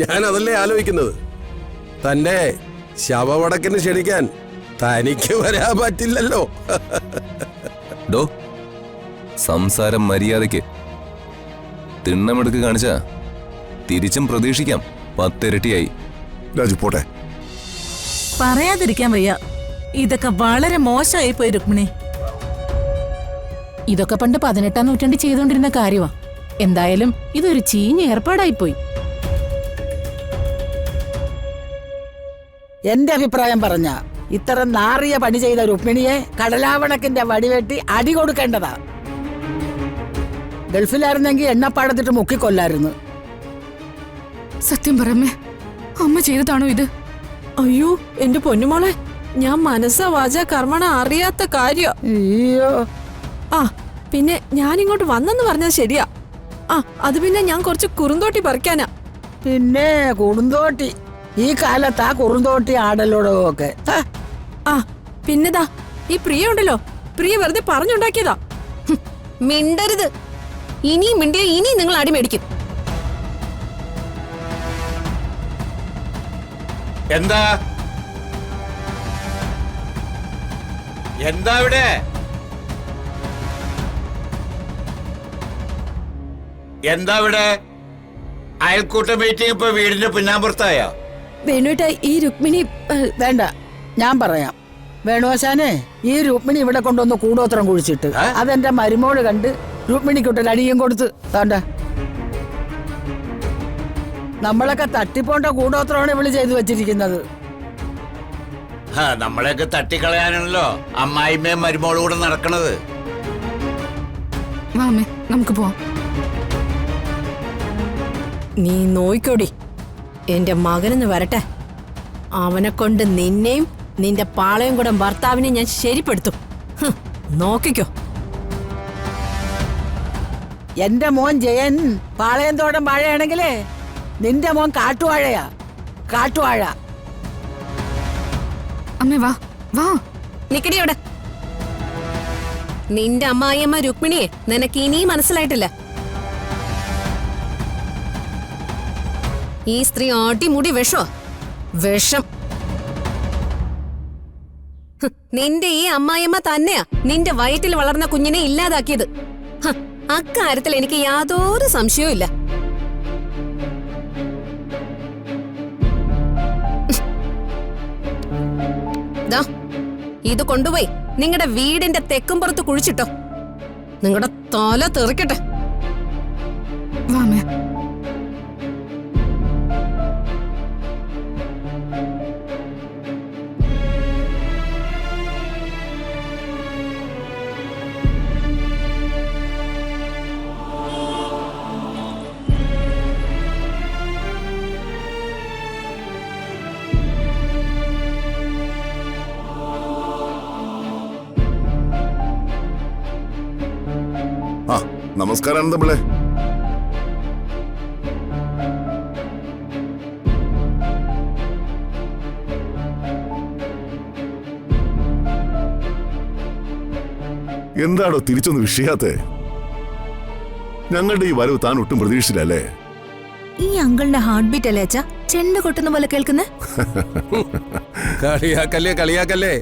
ഞാൻ അതല്ലേ ആലോചിക്കുന്നത്. തന്റെ ശവവടക്കിന് ക്ഷണിക്കാൻ തനിക്ക് വരാൻ പറ്റില്ലല്ലോ. ഡോ, സംസാരം മര്യാദയ്ക്ക്. തിണ്ണമെടുക്ക് കാണിച്ചാ തിരിച്ചും പ്രതീക്ഷിക്കാം 10 ഇരട്ടിയായി. രാജു പോട്ടെ. പറയാതിരിക്കാൻ വയ്യ, ഇതൊക്കെ വളരെ മോശമായി പോയി രുക്മിണി. ഇതൊക്കെ പണ്ട് 18-ാം നൂറ്റാണ്ടിൽ ചെയ്തുകൊണ്ടിരുന്ന കാര്യമാ. എന്തായാലും ഇതൊരു ചീഞ്ഞ ഏർപ്പാടായിപ്പോയി. എന്റെ അഭിപ്രായം പറഞ്ഞ ഇത്ര നാറിയ പണി ചെയ്ത രുക്മിണിയെ കടലാവണക്കിന്റെ വടിവെട്ടി അടി കൊടുക്കേണ്ടതാ. ഗൾഫിലായിരുന്നെങ്കിൽ എണ്ണപ്പാടത്തിട്ട് മുക്കിക്കൊല്ലായിരുന്നു. സത്യം പറമ്മേ, അമ്മ ചെയ്തതാണോ ഇത്? അയ്യോ എന്റെ പൊന്നുമോളെ, ഞാൻ മനസ്സാ വാച കർമ്മണ അറിയാത്ത കാര്യം. അയ്യോ, ആ പിന്നെ ഞാൻ ഇങ്ങോട്ട് വന്നെന്ന് പറഞ്ഞത് ശരിയാ. ആ അത് പിന്നെ ഞാൻ കുറച്ച് കുറുന്തോട്ടി പറിക്കാനാ. പിന്നെ കുറുന്തോട്ടി ഈ കാലത്ത് ആ കുറുന്തോട്ടി ആടലോടോ ഒക്കെ. ആ പിന്നെതാ ഈ പ്രിയ ഉണ്ടല്ലോ, പ്രിയ വെറുതെ പറഞ്ഞുണ്ടാക്കിയതാ. മിണ്ടരുത്. ഇനിയും മിണ്ടിയ ഇനി നിങ്ങൾ അടിമേടിക്കും. എന്താ എന്താ ഇവിടെ? എന്താ ഇവിടെ അയൽക്കൂട്ട മീറ്റിംഗ്? ഇപ്പൊ വീടിന്റെ പിന്നാമ്പുറത്തായോ? വേണുട്ട ഈ രുക്മിണി വേണ്ട, ഞാൻ പറയാം. വേണുവശാനെ, ഈ രുക്മിണി ഇവിടെ കൊണ്ടുവന്ന് കൂടോത്രം കുഴിച്ചിട്ട് അതെന്റെ മരുമോള് കണ്ട് രുക്മിണിക്കൊട്ടൊരു അടിയും കൊടുത്ത് താണ്ട. നമ്മളൊക്കെ തട്ടിപ്പോണ്ട കൂടോത്രമാണ് ഇവള് ചെയ്തു വെച്ചിരിക്കുന്നത്. നമ്മളെയൊക്കെ തട്ടിക്കളയാനാണല്ലോ അമ്മായിമ്മയും മരുമോളും കൂടെ നടക്കണത്. വാമേ, നമുക്ക് പോവാം. നീ നോയിക്കോടി, എന്റെ മകനെന്ന് വരട്ടെ. അവനെ കൊണ്ട് നിന്നെയും നിന്റെ പാളയം കൂടെ ഭർത്താവിനെ ഞാൻ ശരിപ്പെടുത്തും. നോക്കിക്കോ. എന്റെ മോൻ ജയൻ പാളയന്തോടം വാഴയാണെങ്കിലേ നിന്റെ മോൻ കാട്ടുവാഴയാ, കാട്ടുവാഴ. അമ്മേ വാ വാ. നിക്കടി അവിടെ. നിന്റെ അമ്മായിയമ്മ രുക്മിണിയെ നിനക്ക് ഇനിയും മനസ്സിലായിട്ടില്ല. ഈ സ്ത്രീ ആട്ടിമുടി വിഷോ, വിഷം. നിന്റെ ഈ അമ്മായിയമ്മ തന്നെയാ നിന്റെ വയറ്റിൽ വളർന്ന കുഞ്ഞിനെ ഇല്ലാതാക്കിയത്. അക്കാര്യത്തിൽ എനിക്ക് യാതൊരു സംശയവും ഇല്ല. ഇത് കൊണ്ടുപോയി നിങ്ങളുടെ വീടിന്റെ തെക്കുംപുറത്ത് കുഴിച്ചിട്ടോ. നിങ്ങളുടെ തല തെറിക്കട്ടെ. വാമേ. നമസ്കാരം അനന്തപിള്ളേ. എന്താടോ തിരിച്ചൊന്ന് വിഷയാത്തെ? ഞങ്ങളുടെ ഈ വരവ് താൻ ഒട്ടും പ്രതീക്ഷിച്ചില്ലല്ലേ? ഈ അങ്കിളിന്റെ ഹാർട്ട് ബീറ്റ് അല്ലേ അച്ഛാ ചെണ്ട കൊട്ടുന്ന പോലെ കേൾക്കുന്നേ? കളിയാക്കല്ലേ കളിയാക്കല്ലേ,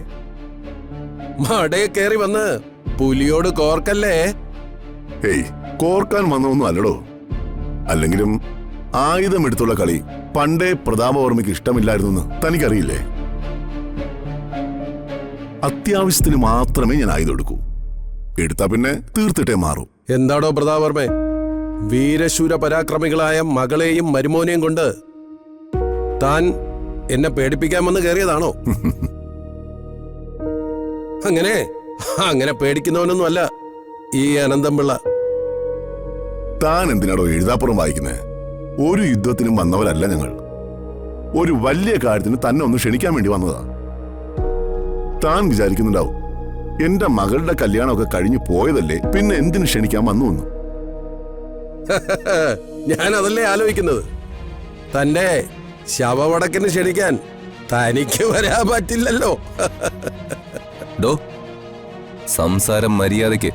മടയെ കേറി വന്ന് പുലിയോട് കോർക്കല്ലേ. ഹേയ്, കോർക്കാൻ വന്നൊന്നും അല്ലടോ. അല്ലെങ്കിലും ആയുധമെടുത്തുള്ള കളി പണ്ടേ പ്രതാപവർമ്മയ്ക്ക് ഇഷ്ടമില്ലായിരുന്നു തനിക്കറിയില്ലേ? അത്യാവശ്യത്തിന് മാത്രമേ ഞാൻ ആയുധം എടുക്കൂ. എടുത്താ പിന്നെ തീർത്തിട്ടേ മാറൂ. എന്താടോ പ്രതാപവർമ്മേ, വീരശൂര പരാക്രമികളായ മകളെയും മരുമോനെയും കൊണ്ട് താൻ എന്നെ പേടിപ്പിക്കാമെന്ന് കയറിയതാണോ? അങ്ങനെ പേടിക്കുന്നവനൊന്നും അല്ല ഈ അനന്തംപിള്ള. താൻ എന്തിനാടോ എഴുതാപ്പുറം വായിക്കുന്നേ? ഒരു യുദ്ധത്തിനും വന്നവരല്ല ഞങ്ങൾ. ഒരു വലിയ കാര്യത്തിന് തന്നെ ഒന്ന് ക്ഷണിക്കാൻ വേണ്ടി വന്നതാ. താൻ വിചാരിക്കുന്നുണ്ടാവും എന്റെ മകളുടെ കല്യാണമൊക്കെ കഴിഞ്ഞു പോയതല്ലേ, പിന്നെ എന്തിനു ക്ഷണിക്കാൻ വന്നു എന്ന്. ഞാൻ അതല്ലേ ആലോചിക്കുന്നത്. തന്റെ ശവവടക്കിന് ക്ഷണിക്കാൻ തനിക്ക് വരാൻ പറ്റില്ലല്ലോ. ഡോ, സംസാരം മര്യാദയ്ക്ക്.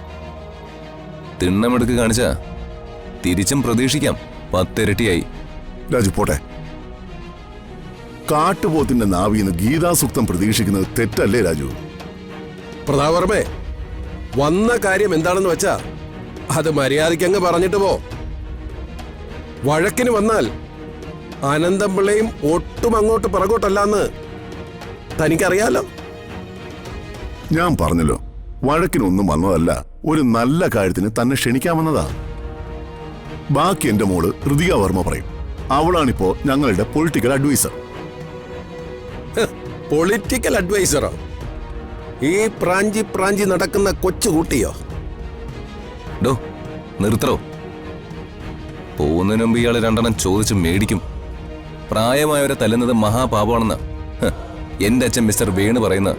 തിണ്ണമെടുക്ക് കാണിച്ചാ തിരിച്ചും പ്രതീക്ഷിക്കാം 10 ഇരട്ടിയായി. രാജു പോട്ടെ. കാട്ടുപോത്തിന്റെ നാവിന്ന് ഗീതാസൂക്തം പ്രതീക്ഷിക്കുന്നത് തെറ്റല്ലേ രാജു? പ്രതാപവർമ്മേ, വന്ന കാര്യം എന്താണെന്ന് വെച്ചാ അത് മര്യാദയ്ക്ക് അങ്ങ് പറഞ്ഞിട്ട് പോ. വഴക്കിന് വന്നാൽ അനന്തംപിള്ളയും ഒട്ടും അങ്ങോട്ട് പിറകോട്ടല്ലാന്ന് തനിക്കറിയാലോ. ഞാൻ പറഞ്ഞല്ലോ, വഴക്കിനൊന്നും വന്നതല്ല, ഒരു നല്ല കാര്യത്തിന് തന്നെ ക്ഷണിക്കാമെന്നതാ. ബാക്കി എന്റെ മോള് ഋതിക വർമ്മ പറയും. അവളാണിപ്പോ ഞങ്ങളുടെ പൊളിറ്റിക്കൽ അഡ്വൈസർ. പൊളിറ്റിക്കൽ അഡ്വൈസറോ? ഈ പ്രാഞ്ചി നടക്കുന്ന കൊച്ചുകൂട്ടിയോ? ഡോ നിർത്തറോ. പോകുന്നതിന് മുമ്പ് ഇയാള് രണ്ടെണ്ണം ചോദിച്ച് മേടിക്കും. പ്രായമായവരെ തല്ലുന്നത് മഹാപാപമാണെന്ന് എന്റെ അച്ഛൻ മിസ്റ്റർ വേണു പറയുന്ന.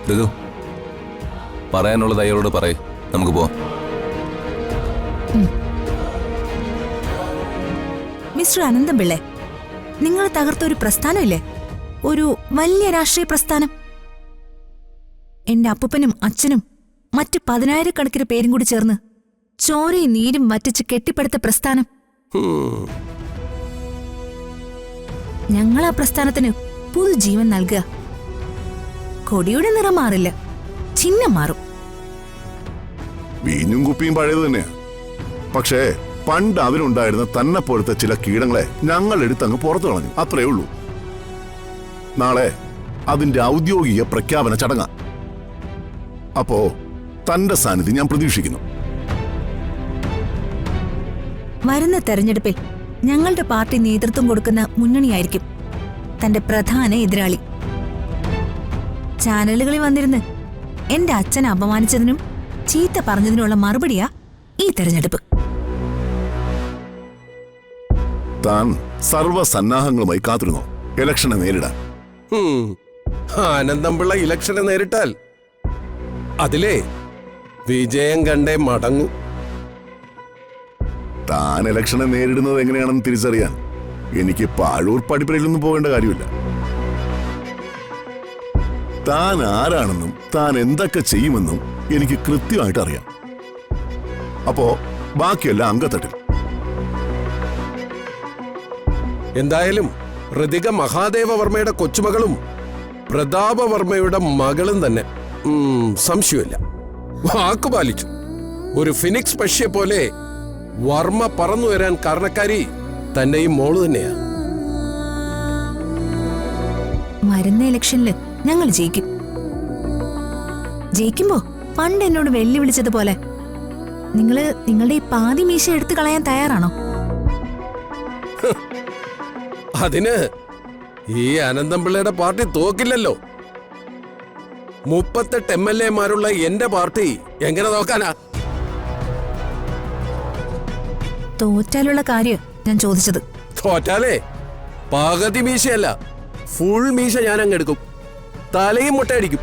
ഋതു, പറയാനുള്ളത് അയാളോട് പറയ്, നമുക്ക് പോവാം. മിസ്റ്റർ അനന്തംപിള്ളെ, നിങ്ങൾ തകർത്ത ഒരു പ്രസ്ഥാനമില്ലേ, ഒരു വലിയ രാഷ്ട്രീയ പ്രസ്ഥാനം. എന്റെ അപ്പൂപ്പനും അച്ഛനും മറ്റ് 10,000 പേരും കൂടി ചേർന്ന് ചോരയും നീരും വറ്റിച്ച് കെട്ടിപ്പടുത്ത പ്രസ്ഥാനം. ഞങ്ങൾ ആ പ്രസ്ഥാനത്തിന് പുതുജീവൻ നൽകുക. കൊടിയുടെ നിറം മാറില്ല, ചിഹ്നം മാറും. വീഞ്ഞും കുപ്പിയും പഴയത് തന്നെയാ. പക്ഷേ പണ്ട് അതിനുണ്ടായിരുന്ന തന്നെ പോലത്തെ ചില കീടങ്ങളെ ഞങ്ങൾ എടുത്തങ്ങ് പുറത്തു കളഞ്ഞു, അത്രേ ഉള്ളൂ. നാളെ അതിന്റെ ഔദ്യോഗിക പ്രഖ്യാപന ചടങ്ങാ. അപ്പോ തന്റെ സാന്നിധ്യം ഞാൻ പ്രതീക്ഷിക്കുന്നു. വരുന്ന തെരഞ്ഞെടുപ്പിൽ ഞങ്ങളുടെ പാർട്ടി നേതൃത്വം കൊടുക്കുന്ന മുന്നണിയായിരിക്കും തന്റെ പ്രധാന എതിരാളി. ചാനലുകളിൽ വന്നിരുന്ന് എന്റെ അച്ഛനെ അപമാനിച്ചതിനും ചീത്ത പറഞ്ഞതിനുള്ള മറുപടിയാ ഈ തെരഞ്ഞെടുപ്പ്. താൻ സർവ്വസന്നാഹങ്ങളുമായി കാത്തിരുന്നോ ഇലക്ഷനെ നേരിടാൻ? അനന്തംപിള്ള ഇലക്ഷനെ നേരിട്ടാൽ അതിലേ വിജയം കണ്ടേ മടങ്ങൂ. താൻ ഇലക്ഷനെ നേരിടുന്നത് എങ്ങനെയാണെന്ന് തിരിച്ചറിയാൻ എനിക്ക് പാഴൂർ പടിപ്പുരയിലൊന്നും പോകേണ്ട കാര്യമില്ല. താൻ ആരാണെന്നും താൻ എന്തൊക്കെ ചെയ്യുമെന്നും എനിക്ക് കൃത്യമായിട്ട് അറിയാം. അപ്പോ ബാക്കിയെല്ലാം അങ്കത്തട്ടിൽ. എന്തായാലും ഋതിക മഹാദേവവർമ്മയുടെ കൊച്ചുമകളും പ്രതാപവർമ്മയുടെ മകളും തന്നെ. സംശയമില്ല, വാക്കു പാലിച്ചു. ഒരു ഫിനിക്സ് പക്ഷിയെ പോലെ വർമ്മ പറന്നു വരാൻ കാരണക്കാരി തന്നെ ഈ മോള് തന്നെയാ. വരുന്ന ഇലക്ഷനില് ഞങ്ങൾ ജയിക്കും. ജയിക്കുമ്പോ പണ്ട് എന്നോട് വെല്ലുവിളിച്ചതുപോലെ നിങ്ങള് നിങ്ങളുടെ ഈ പാതി മീശ എടുത്തു കളയാൻ തയ്യാറാണോ? അതിന് ഈ അനന്തംപിള്ളയുടെ പാർട്ടി തോക്കില്ലല്ലോ. 38 MLA-മാരുള്ള എന്റെ പാർട്ടി എങ്ങനെ നോക്കാനാ? തോറ്റാലുള്ള കാര്യം ഞാൻ ചോദിച്ചത്. തോറ്റാലേ പകുതി മീശയല്ല, ഫുൾ മീശ ഞാൻ അങ്ങെടുക്കും, തലയും മുട്ടയടിക്കും.